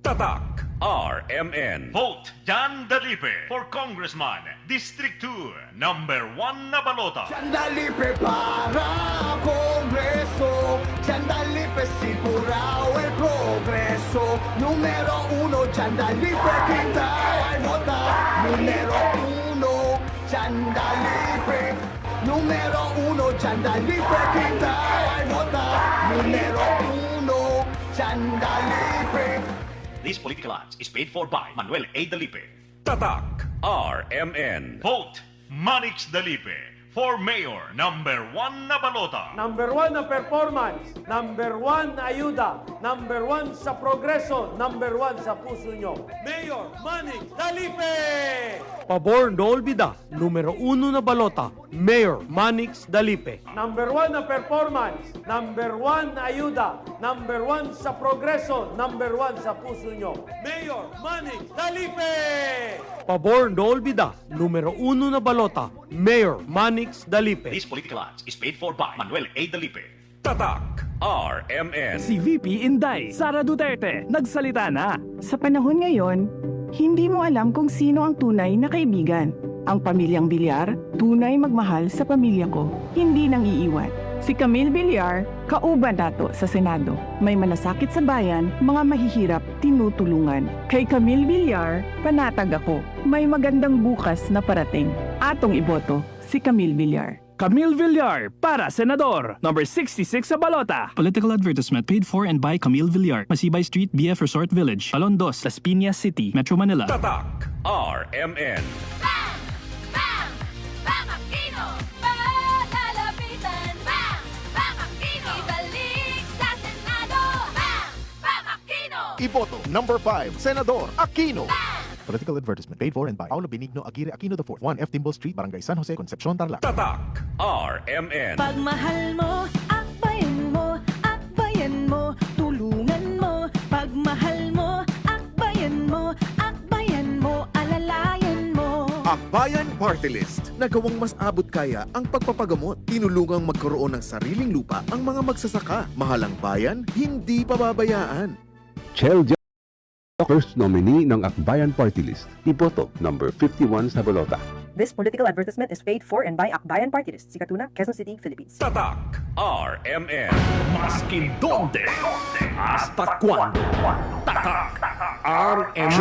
Tatak RMN. Vote Jan Dalipe for Congressman, District 2, number 1 na balota. Dalipe para Kongreso, Dalipe sigurao el progreso. Numero 1, Dalipe kita ay vota. Numero 1, Dalipe. Numero 1, Dalipe kita ay vota. Numero 1, Dalipe. This political ads is paid for by Manuel A. Dalipe. Tatak RMN. Vote Manix Dalipe for Mayor, number 1 na balota. Number 1 na performance, number 1 na ayuda, number 1 sa progreso, number 1 sa puso nyo. Mayor Manny Dalipe! Pabor Dolbida, numero 1 na balota, Mayor Manix Dalipe. Number 1 na performance, number 1 na ayuda, number 1 sa progreso, number 1 sa puso nyo. Mayor Manny Dalipe! Pabor Dolbida, numero 1 na balota, Mayor Manix Dalipe. This political ads is paid for by Manuel A. Dalipe. Tatak RMN. Si VP Inday, Sara Duterte, nagsalita na. Sa panahon ngayon, hindi mo alam kung sino ang tunay na kaibigan. Ang pamilyang Villar, tunay magmahal sa pamilya ko, hindi nang iiwan. Si Camille Villar, kauban nato sa Senado. May malasakit sa bayan, mga mahihirap, tinutulungan. Kay Camille Villar, panatag ako. May magandang bukas na parating. Atong iboto, si Camille Villar. Camille Villar, para Senador, number 66 sa balota. Political advertisement paid for and by Camille Villar, Masibay Street, BF Resort Village, Alondos, Las Piñas City, Metro Manila. Tatak RMN. Bang! Bang! Bang Aquino! Malalapitan! Bang! Bang Aquino! Ibalik sa Senado! Bang! Bang Aquino! Iboto number 5, Senador Aquino. Bang! Political advertisement paid for and by Paulo Benigno Aguirre Aquino IV, 1F Timble Street, Barangay San Jose, Concepcion, Tarlac. Tatak RMN. Pagmahal mo, akbayan mo, akbayan mo, tulungan mo. Pagmahal mo, akbayan mo, akbayan mo, alalayan mo. Akbayan Party List. Nagawang mas abot kaya ang pagpapagamot. Tinulungang magkaroon ng sariling lupa ang mga magsasaka. Mahalang bayan, hindi pababayaan. Chel first nominee ng Akbayan Party List. Iboto number 51 sa balota. This political advertisement is paid for and by Akbayan Party List, Sikatuna, Quezon City, Philippines. Tatak RMN. Maskin donde, hasta cuando. Tatak RMN.